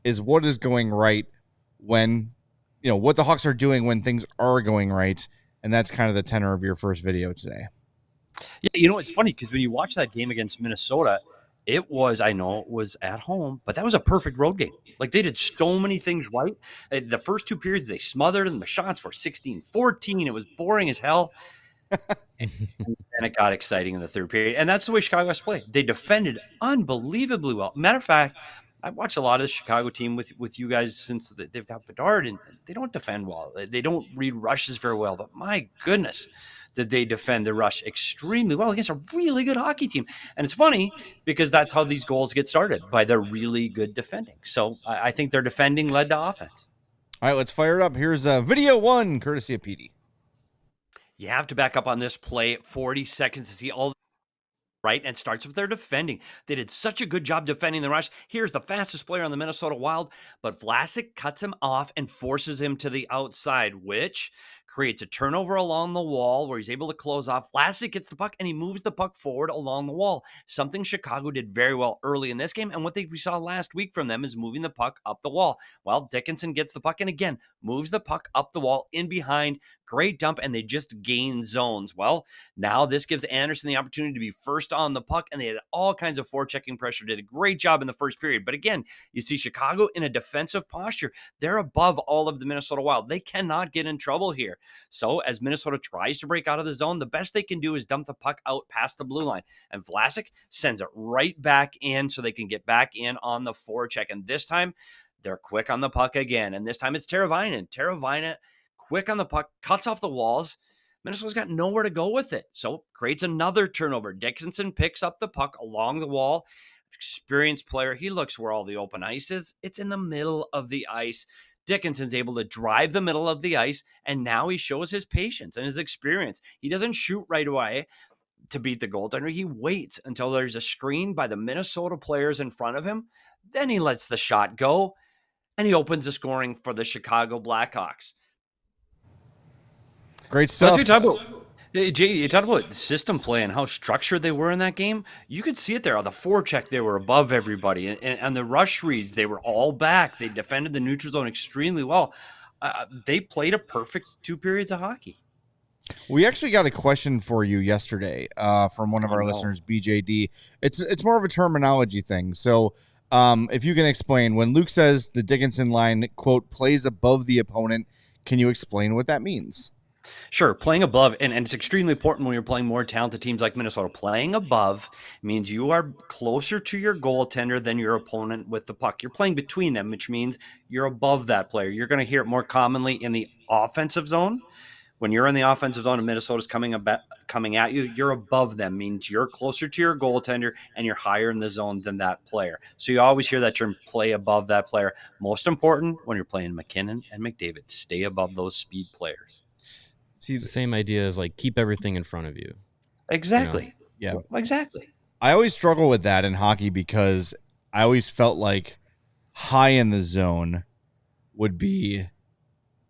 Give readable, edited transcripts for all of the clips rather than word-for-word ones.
is what is going right when, what the Hawks are doing when things are going right. And that's kind of the tenor of your first video today. Yeah, it's funny because when you watch that game against Minnesota, I know it was at home, but that was a perfect road game. Like, they did so many things right. The first 2 periods, they smothered them. The shots were 16-14. It was boring as hell. And it got exciting in the third period. And that's the way Chicago has to play. They defended unbelievably well. Matter of fact, I've watched a lot of the Chicago team with you guys since they've got Bedard, and they don't defend well. They don't read rushes very well. But my goodness, did they defend the rush extremely well against a really good hockey team. And it's funny because that's how these goals get started, by their really good defending. So I think their defending led to offense. All right, let's fire it up. Here's video 1, courtesy of Petey. You have to back up on this play 40 seconds to see all right, and starts with their defending. They did such a good job defending the rush. Here's the fastest player on the Minnesota Wild, but Vlasic cuts him off and forces him to the outside, which creates a turnover along the wall where he's able to close off. Vlasic gets the puck, and he moves the puck forward along the wall, something Chicago did very well early in this game, and what we saw last week from them is moving the puck up the wall. Well, Dickinson gets the puck, and again, moves the puck up the wall, in behind, great dump, and they just gain zones. Well, now this gives Anderson the opportunity to be first on the puck, and they had all kinds of forechecking pressure, did a great job in the first period. But again, you see Chicago in a defensive posture. They're above all of the Minnesota Wild. They cannot get in trouble here. So as Minnesota tries to break out of the zone, the best they can do is dump the puck out past the blue line. And Vlasic sends it right back in so they can get back in on the forecheck. And this time, they're quick on the puck again. And this time it's Teravainen. Teravainen, quick on the puck, cuts off the walls. Minnesota's got nowhere to go with it. So creates another turnover. Dickinson picks up the puck along the wall. Experienced player. He looks where all the open ice is. It's in the middle of the ice. Dickinson's able to drive the middle of the ice, and now he shows his patience and his experience. He doesn't shoot right away to beat the goaltender. He waits until there's a screen by the Minnesota players in front of him. Then he lets the shot go, and he opens the scoring for the Chicago Blackhawks. Great stuff. That's what you talk about. Jay, you talked about system play and how structured they were in that game. You could see it there. On the forecheck, they were above everybody. And the rush reads, they were all back. They defended the neutral zone extremely well. They played a perfect 2 periods of hockey. We actually got a question for you yesterday from one of our listeners, BJD. It's more of a terminology thing. So if you can explain, when Luke says the Dickinson line, quote, plays above the opponent, can you explain what that means? Sure, playing above, and it's extremely important when you're playing more talented teams like Minnesota. Playing above means you are closer to your goaltender than your opponent with the puck. You're playing between them, which means you're above that player. You're going to hear it more commonly in the offensive zone. When you're in the offensive zone and Minnesota's coming at you, you're above them, means you're closer to your goaltender and you're higher in the zone than that player. So you always hear that term, play above that player. Most important when you're playing McKinnon and McDavid, stay above those speed players. It's the same idea as like keep everything in front of you. Exactly. Yeah, exactly. I always struggle with that in hockey because I always felt like high in the zone would be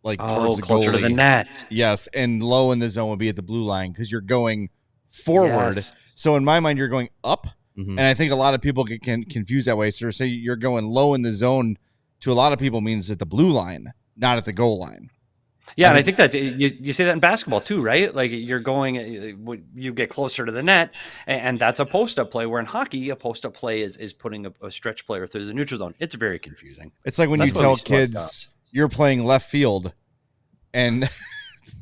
like towards the closer goalie. To the net. Yes, and low in the zone would be at the blue line because you're going forward. Yes. So in my mind, you're going up, and I think a lot of people get confused that way. So say you're going low in the zone to a lot of people means at the blue line, not at the goal line. Yeah, and I think that you say that in basketball too, right? Like you're going, you get closer to the net, and that's a post-up play, where in hockey, a post-up play is putting a stretch player through the neutral zone. It's very confusing. It's like when you tell kids you're playing left field, and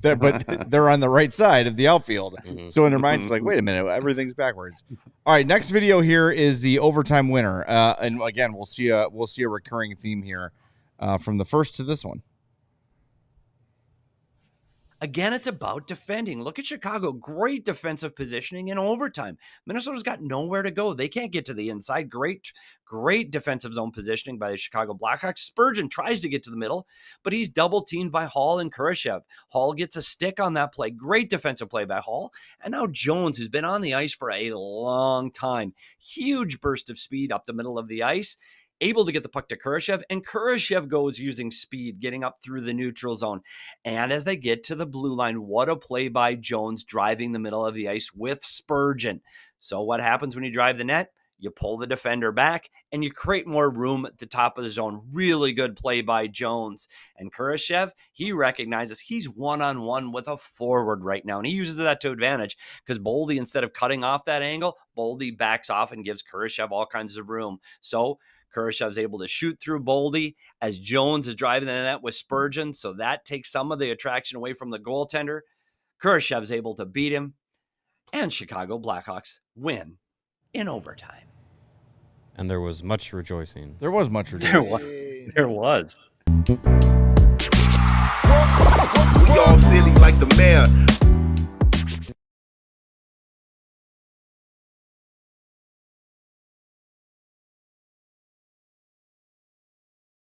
but they're on the right side of the outfield. So in their minds, it's like, wait a minute, everything's backwards. All right, next video here is the overtime winner. And again, we'll see a recurring theme here from the first to this one. Again, it's about defending. Look at Chicago. Great defensive positioning in overtime. Minnesota's got nowhere to go. They can't get to the inside. Great defensive zone positioning by the Chicago Blackhawks. Spurgeon tries to get to the middle, but he's double-teamed by Hall and Kurashev. Hall gets a stick on that play. Great defensive play by Hall. And now Jones, who's been on the ice for a long time. Huge burst of speed up the middle of the ice. Able to get the puck to Kurashev, and Kurashev goes using speed, getting up through the neutral zone. And as they get to the blue line, what a play by Jones driving the middle of the ice with Spurgeon. So what happens when you drive the net? you pull the defender back, and you create more room at the top of the zone. Really good play by Jones. And Kurashev, he recognizes he's one-on-one with a forward right now, and he uses that to advantage because Boldy, instead of cutting off that angle, Boldy backs off and gives Kurashev all kinds of room. So Kurashev's able to shoot through Boldy as Jones is driving the net with Spurgeon, so that takes some of the attraction away from the goaltender. Kurashev's able to beat him, and Chicago Blackhawks win in overtime. And there was much rejoicing. There was much rejoicing. There was. We all silly like the mayor.